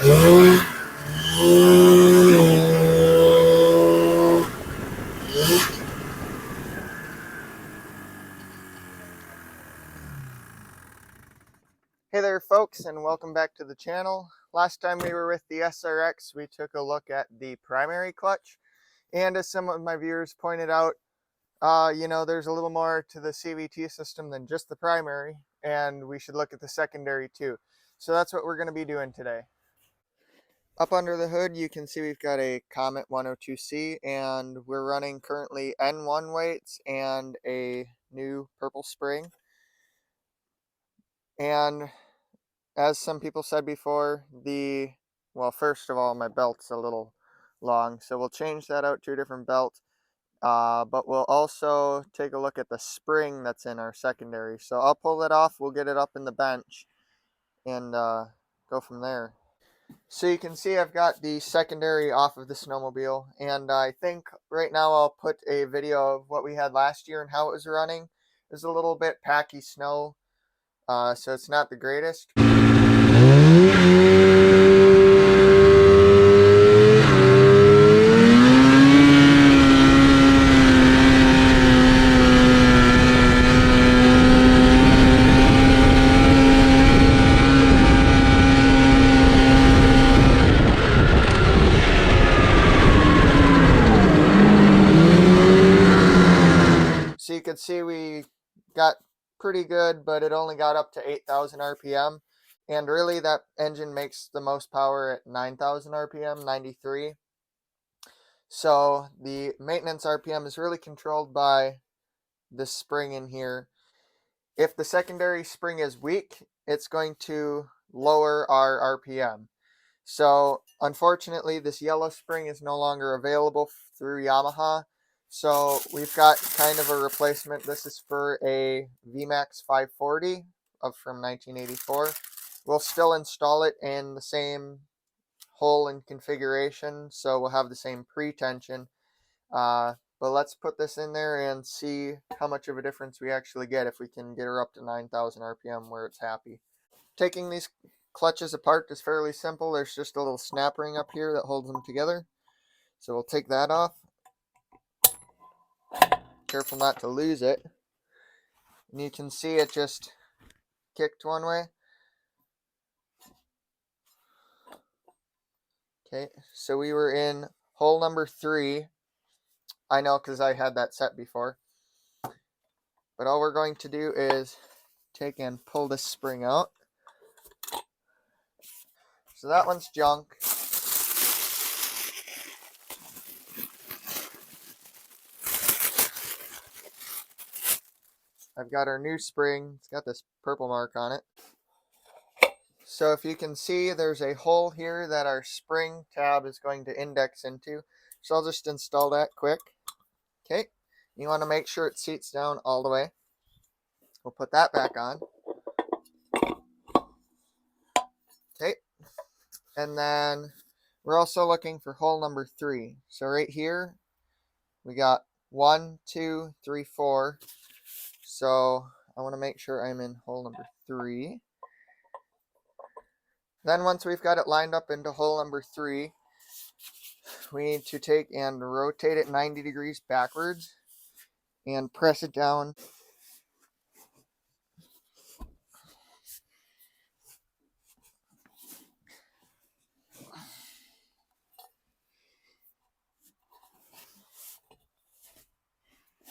Hey there folks, and welcome back to the channel. Last time we were with the SRX, we took a look at the primary clutch, and as some of my viewers pointed out, there's a little more to the CVT system than just the primary, and we should look at the secondary too. So that's what we're going to be doing today. Up under the hood, you can see we've got a Comet 102C, and we're running currently N1 weights and a new purple spring. And as some people said before, first of all, my belt's a little long, so we'll change that out to a different belt. But we'll also take a look at the spring that's in our secondary. So I'll pull it off, we'll get it up in the bench, and go from there. So you can see I've got the secondary off of the snowmobile, and I think right now I'll put a video of what we had last year and how it was running. It was a little bit packy snow, so it's not the greatest. So you can see we got pretty good, but it only got up to 8,000 RPM. And really that engine makes the most power at 9,000 RPM, 93. So the maintenance RPM is really controlled by the spring in here. If the secondary spring is weak, it's going to lower our RPM. So unfortunately, this yellow spring is no longer available through Yamaha. So we've got kind of a replacement. This is for a VMAX 540 from 1984. We'll still install it in the same hole and configuration, so we'll have the same pre-tension. But let's put this in there and see how much of a difference we actually get if we can get her up to 9,000 RPM where it's happy. Taking these clutches apart is fairly simple. There's just a little snap ring up here that holds them together. So we'll take that off. Careful not to lose it. And you can see it just kicked one way. Okay, so we were in hole number 3. I know because I had that set before. But all we're going to do is take and pull this spring out. So that one's junk. I've got our new spring. It's got this purple mark on it. So if you can see, there's a hole here that our spring tab is going to index into. So I'll just install that quick. Okay, you want to make sure it seats down all the way. We'll put that back on. Okay, and then we're also looking for hole number 3. So right here, we got 1, 2, 3, 4. So I want to make sure I'm in hole number 3. Then once we've got it lined up into hole number 3, we need to take and rotate it 90 degrees backwards and press it down.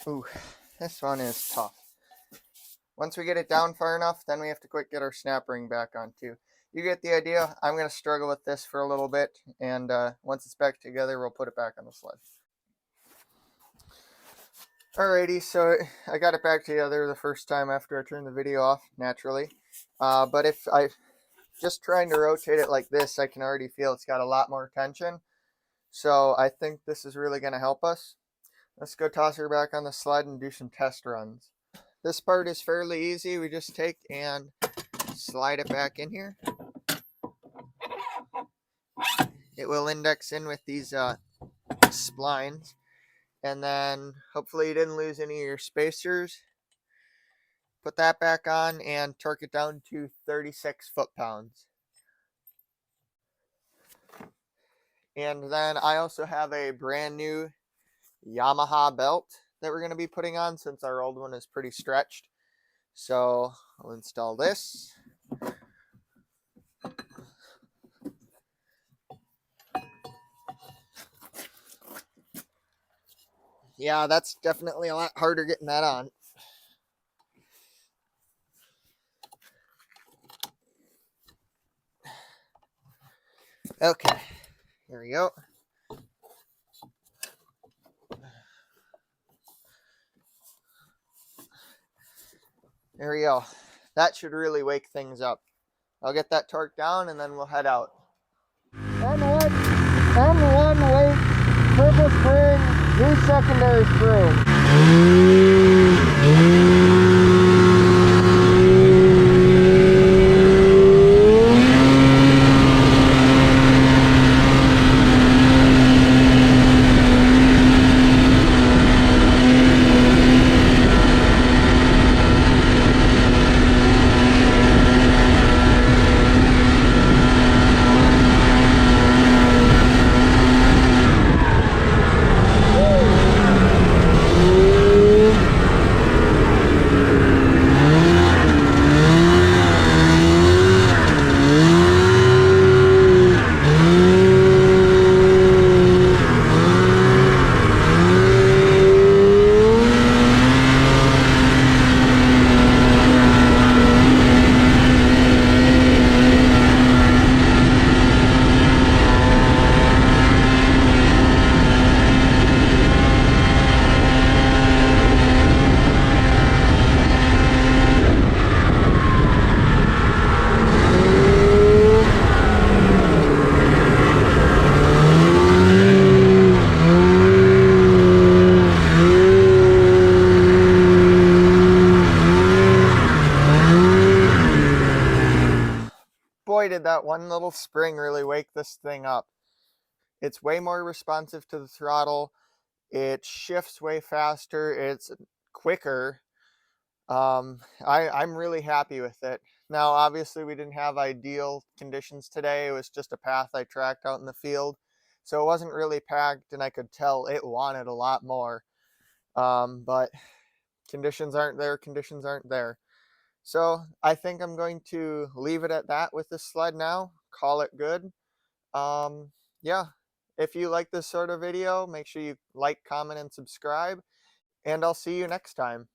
Ooh, this one is tough. Once we get it down far enough, then we have to quick get our snap ring back on too. You get the idea. I'm going to struggle with this for a little bit, and once it's back together, we'll put it back on the sled. Alrighty, so I got it back together the first time after I turned the video off, naturally. But if I just trying to rotate it like this, I can already feel it's got a lot more tension. So I think this is really going to help us. Let's go toss her back on the sled and do some test runs. This part is fairly easy. We just take and slide it back in here. It will index in with these splines. And then hopefully you didn't lose any of your spacers. Put that back on and torque it down to 36 foot-pounds. And then I also have a brand new Yamaha belt that we're going to be putting on since our old one is pretty stretched. So I'll install this. Yeah, that's definitely a lot harder getting that on. Okay, here we go. There we go. That should really wake things up. I'll get that torqued down and then we'll head out. M1 weight, purple spring, new secondary screw. Boy, did that one little spring really wake this thing up. It's way more responsive to the throttle. It shifts way faster. It's quicker. I'm really happy with it. Now, obviously, we didn't have ideal conditions today. It was just a path I tracked out in the field. So it wasn't really packed, and I could tell it wanted a lot more. But conditions aren't there. Conditions aren't there. So I think I'm going to leave it at that with this sled now. Call it good. Um, yeah. If you like this sort of video, make sure you like, comment, and subscribe. And I'll see you next time.